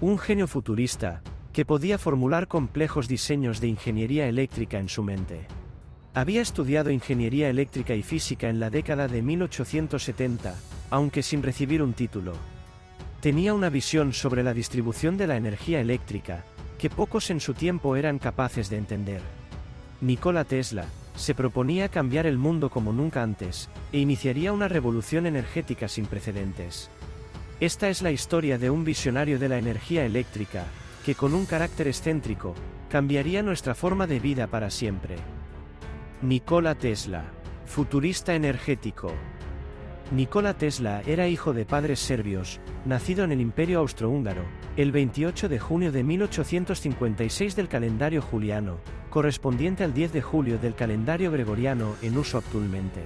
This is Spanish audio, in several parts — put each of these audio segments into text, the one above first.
Un genio futurista, que podía formular complejos diseños de ingeniería eléctrica en su mente. Había estudiado ingeniería eléctrica y física en la década de 1870, aunque sin recibir un título. Tenía una visión sobre la distribución de la energía eléctrica, que pocos en su tiempo eran capaces de entender. Nikola Tesla se proponía cambiar el mundo como nunca antes, e iniciaría una revolución energética sin precedentes. Esta es la historia de un visionario de la energía eléctrica, que con un carácter excéntrico, cambiaría nuestra forma de vida para siempre. Nikola Tesla, futurista energético. Nikola Tesla era hijo de padres serbios, nacido en el Imperio Austrohúngaro, el 28 de junio de 1856 del calendario juliano, correspondiente al 10 de julio del calendario gregoriano en uso actualmente.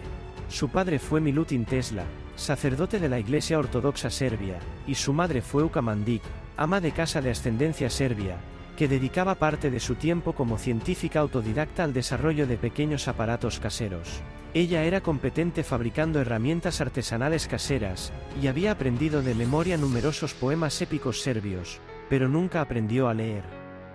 Su padre fue Milutin Tesla, sacerdote de la Iglesia Ortodoxa Serbia, y su madre fue Uka Mandić, ama de casa de ascendencia serbia, que dedicaba parte de su tiempo como científica autodidacta al desarrollo de pequeños aparatos caseros. Ella era competente fabricando herramientas artesanales caseras, y había aprendido de memoria numerosos poemas épicos serbios, pero nunca aprendió a leer.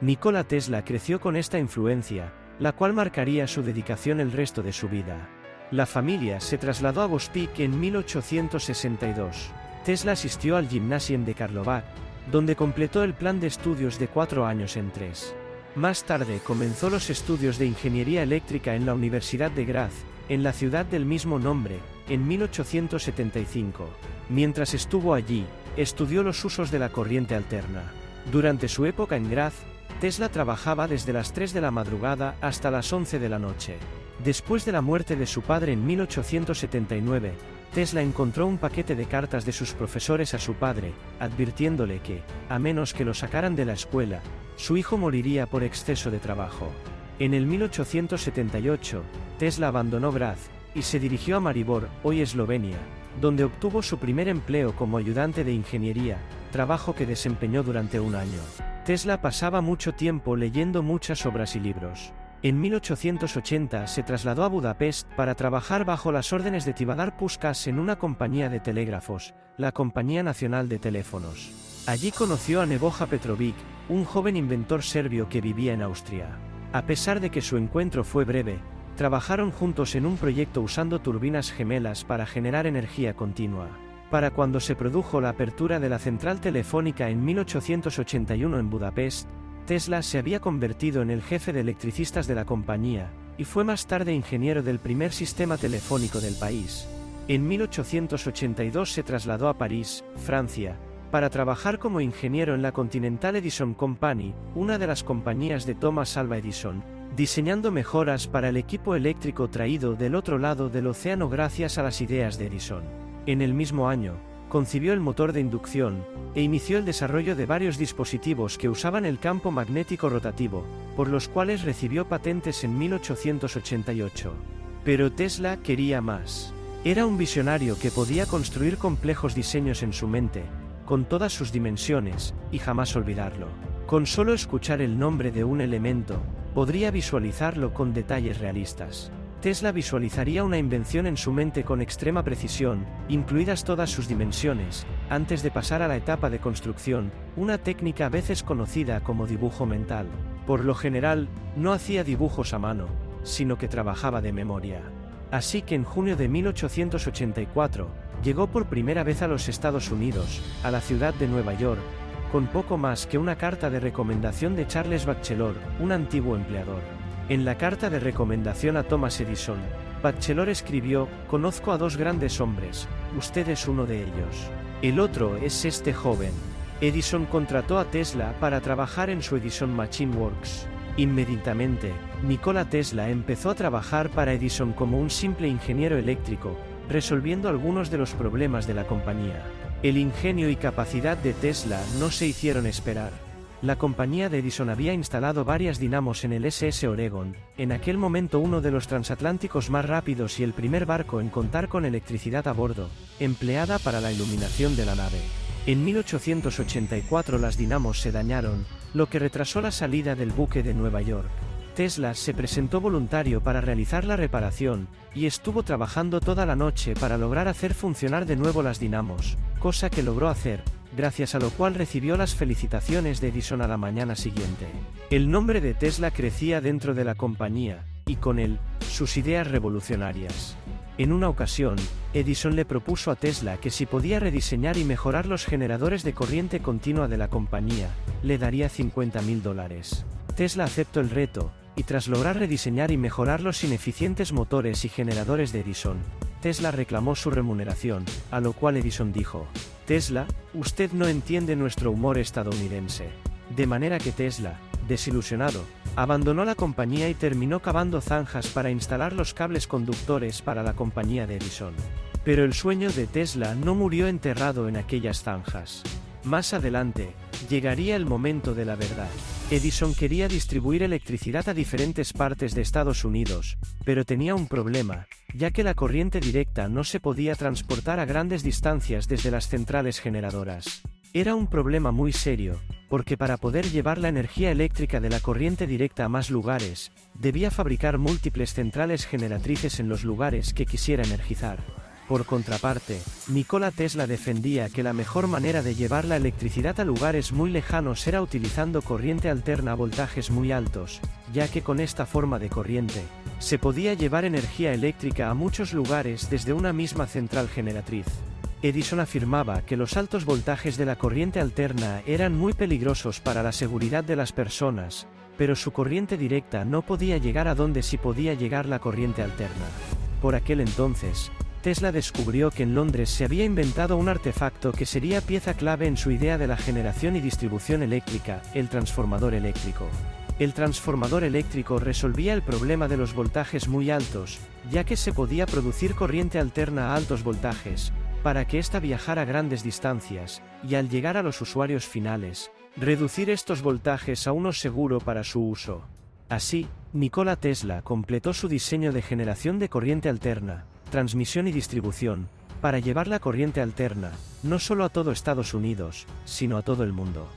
Nikola Tesla creció con esta influencia, la cual marcaría su dedicación el resto de su vida. La familia se trasladó a Gospić en 1862. Tesla asistió al Gymnasium de Karlovac, donde completó el plan de estudios de 4 años en 3. Más tarde comenzó los estudios de ingeniería eléctrica en la Universidad de Graz, en la ciudad del mismo nombre, en 1875. Mientras estuvo allí, estudió los usos de la corriente alterna. Durante su época en Graz, Tesla trabajaba desde las 3 de la madrugada hasta las 11 de la noche. Después de la muerte de su padre en 1879, Tesla encontró un paquete de cartas de sus profesores a su padre, advirtiéndole que, a menos que lo sacaran de la escuela, su hijo moriría por exceso de trabajo. En el 1878, Tesla abandonó Graz, y se dirigió a Maribor, hoy Eslovenia, donde obtuvo su primer empleo como ayudante de ingeniería, trabajo que desempeñó durante un año. Tesla pasaba mucho tiempo leyendo muchas obras y libros. En 1880 se trasladó a Budapest para trabajar bajo las órdenes de Tivadar Puskás en una compañía de telégrafos, la Compañía Nacional de Teléfonos. Allí conoció a Nebojša Petrović, un joven inventor serbio que vivía en Austria. A pesar de que su encuentro fue breve, trabajaron juntos en un proyecto usando turbinas gemelas para generar energía continua. Para cuando se produjo la apertura de la central telefónica en 1881 en Budapest, Tesla se había convertido en el jefe de electricistas de la compañía, y fue más tarde ingeniero del primer sistema telefónico del país. En 1882 se trasladó a París, Francia, para trabajar como ingeniero en la Continental Edison Company, una de las compañías de Thomas Alva Edison, diseñando mejoras para el equipo eléctrico traído del otro lado del océano gracias a las ideas de Edison. En el mismo año, concibió el motor de inducción, e inició el desarrollo de varios dispositivos que usaban el campo magnético rotativo, por los cuales recibió patentes en 1888. Pero Tesla quería más. Era un visionario que podía construir complejos diseños en su mente, con todas sus dimensiones, y jamás olvidarlo. Con solo escuchar el nombre de un elemento, podría visualizarlo con detalles realistas. Tesla visualizaría una invención en su mente con extrema precisión, incluidas todas sus dimensiones, antes de pasar a la etapa de construcción, una técnica a veces conocida como dibujo mental. Por lo general, no hacía dibujos a mano, sino que trabajaba de memoria. Así que en junio de 1884, llegó por primera vez a los Estados Unidos, a la ciudad de Nueva York, con poco más que una carta de recomendación de Charles Batchelor, un antiguo empleador. En la carta de recomendación a Thomas Edison, Batchelor escribió: «Conozco a dos grandes hombres, usted es uno de ellos. El otro es este joven». Edison contrató a Tesla para trabajar en su Edison Machine Works. Inmediatamente, Nikola Tesla empezó a trabajar para Edison como un simple ingeniero eléctrico, resolviendo algunos de los problemas de la compañía. El ingenio y capacidad de Tesla no se hicieron esperar. La compañía de Edison había instalado varias dinamos en el SS Oregon, en aquel momento uno de los transatlánticos más rápidos y el primer barco en contar con electricidad a bordo, empleada para la iluminación de la nave. En 1884 las dinamos se dañaron, lo que retrasó la salida del buque de Nueva York. Tesla se presentó voluntario para realizar la reparación, y estuvo trabajando toda la noche para lograr hacer funcionar de nuevo las dinamos, cosa que logró hacer, gracias a lo cual recibió las felicitaciones de Edison a la mañana siguiente. El nombre de Tesla crecía dentro de la compañía, y con él, sus ideas revolucionarias. En una ocasión, Edison le propuso a Tesla que si podía rediseñar y mejorar los generadores de corriente continua de la compañía, le daría $50.000. Tesla aceptó el reto, y tras lograr rediseñar y mejorar los ineficientes motores y generadores de Edison, Tesla reclamó su remuneración, a lo cual Edison dijo: «Tesla, usted no entiende nuestro humor estadounidense». De manera que Tesla, desilusionado, abandonó la compañía y terminó cavando zanjas para instalar los cables conductores para la compañía de Edison. Pero el sueño de Tesla no murió enterrado en aquellas zanjas. Más adelante, llegaría el momento de la verdad. Edison quería distribuir electricidad a diferentes partes de Estados Unidos, pero tenía un problema, ya que la corriente directa no se podía transportar a grandes distancias desde las centrales generadoras. Era un problema muy serio, porque para poder llevar la energía eléctrica de la corriente directa a más lugares, debía fabricar múltiples centrales generatrices en los lugares que quisiera energizar. Por contraparte, Nikola Tesla defendía que la mejor manera de llevar la electricidad a lugares muy lejanos era utilizando corriente alterna a voltajes muy altos, ya que con esta forma de corriente, se podía llevar energía eléctrica a muchos lugares desde una misma central generatriz. Edison afirmaba que los altos voltajes de la corriente alterna eran muy peligrosos para la seguridad de las personas, pero su corriente directa no podía llegar a donde sí podía llegar la corriente alterna. Por aquel entonces, Tesla descubrió que en Londres se había inventado un artefacto que sería pieza clave en su idea de la generación y distribución eléctrica, el transformador eléctrico. El transformador eléctrico resolvía el problema de los voltajes muy altos, ya que se podía producir corriente alterna a altos voltajes, para que ésta viajara a grandes distancias, y al llegar a los usuarios finales, reducir estos voltajes a uno seguro para su uso. Así, Nikola Tesla completó su diseño de generación de corriente alterna, transmisión y distribución, para llevar la corriente alterna, no solo a todo Estados Unidos, sino a todo el mundo.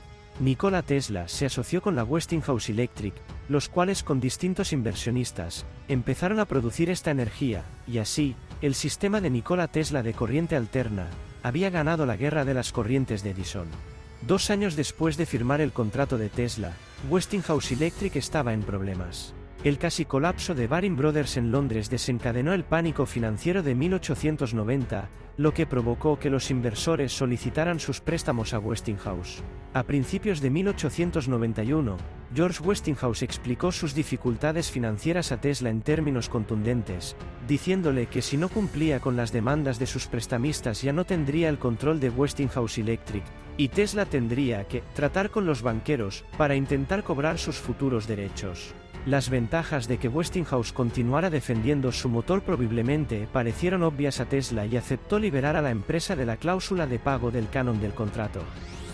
Nikola Tesla se asoció con la Westinghouse Electric, los cuales con distintos inversionistas, empezaron a producir esta energía, y así, el sistema de Nikola Tesla de corriente alterna, había ganado la guerra de las corrientes de Edison. 2 años después de firmar el contrato de Tesla, Westinghouse Electric estaba en problemas. El casi colapso de Baring Brothers en Londres desencadenó el pánico financiero de 1890, lo que provocó que los inversores solicitaran sus préstamos a Westinghouse. A principios de 1891, George Westinghouse explicó sus dificultades financieras a Tesla en términos contundentes, diciéndole que si no cumplía con las demandas de sus prestamistas ya no tendría el control de Westinghouse Electric, y Tesla tendría que tratar con los banqueros para intentar cobrar sus futuros derechos. Las ventajas de que Westinghouse continuara defendiendo su motor probablemente parecieron obvias a Tesla y aceptó liberar a la empresa de la cláusula de pago del canon del contrato.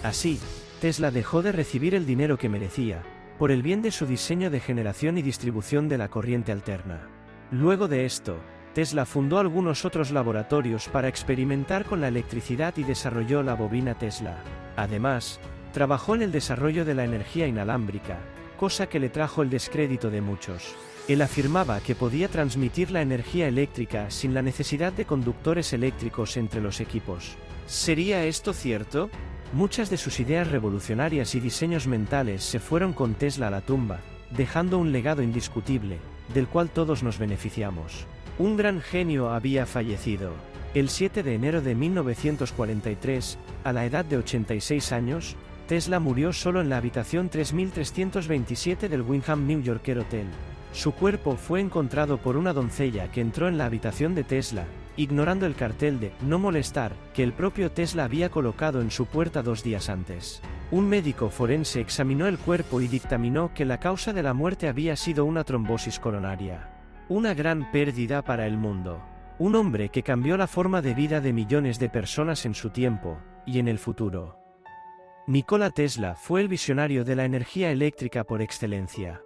Así, Tesla dejó de recibir el dinero que merecía, por el bien de su diseño de generación y distribución de la corriente alterna. Luego de esto, Tesla fundó algunos otros laboratorios para experimentar con la electricidad y desarrolló la bobina Tesla. Además, trabajó en el desarrollo de la energía inalámbrica, cosa que le trajo el descrédito de muchos. Él afirmaba que podía transmitir la energía eléctrica sin la necesidad de conductores eléctricos entre los equipos. ¿Sería esto cierto? Muchas de sus ideas revolucionarias y diseños mentales se fueron con Tesla a la tumba, dejando un legado indiscutible, del cual todos nos beneficiamos. Un gran genio había fallecido. El 7 de enero de 1943, a la edad de 86 años, Tesla murió solo en la habitación 3327 del Wyndham New Yorker Hotel. Su cuerpo fue encontrado por una doncella que entró en la habitación de Tesla, ignorando el cartel de «No molestar» que el propio Tesla había colocado en su puerta 2 días antes. Un médico forense examinó el cuerpo y dictaminó que la causa de la muerte había sido una trombosis coronaria. Una gran pérdida para el mundo. Un hombre que cambió la forma de vida de millones de personas en su tiempo, y en el futuro. Nikola Tesla fue el visionario de la energía eléctrica por excelencia.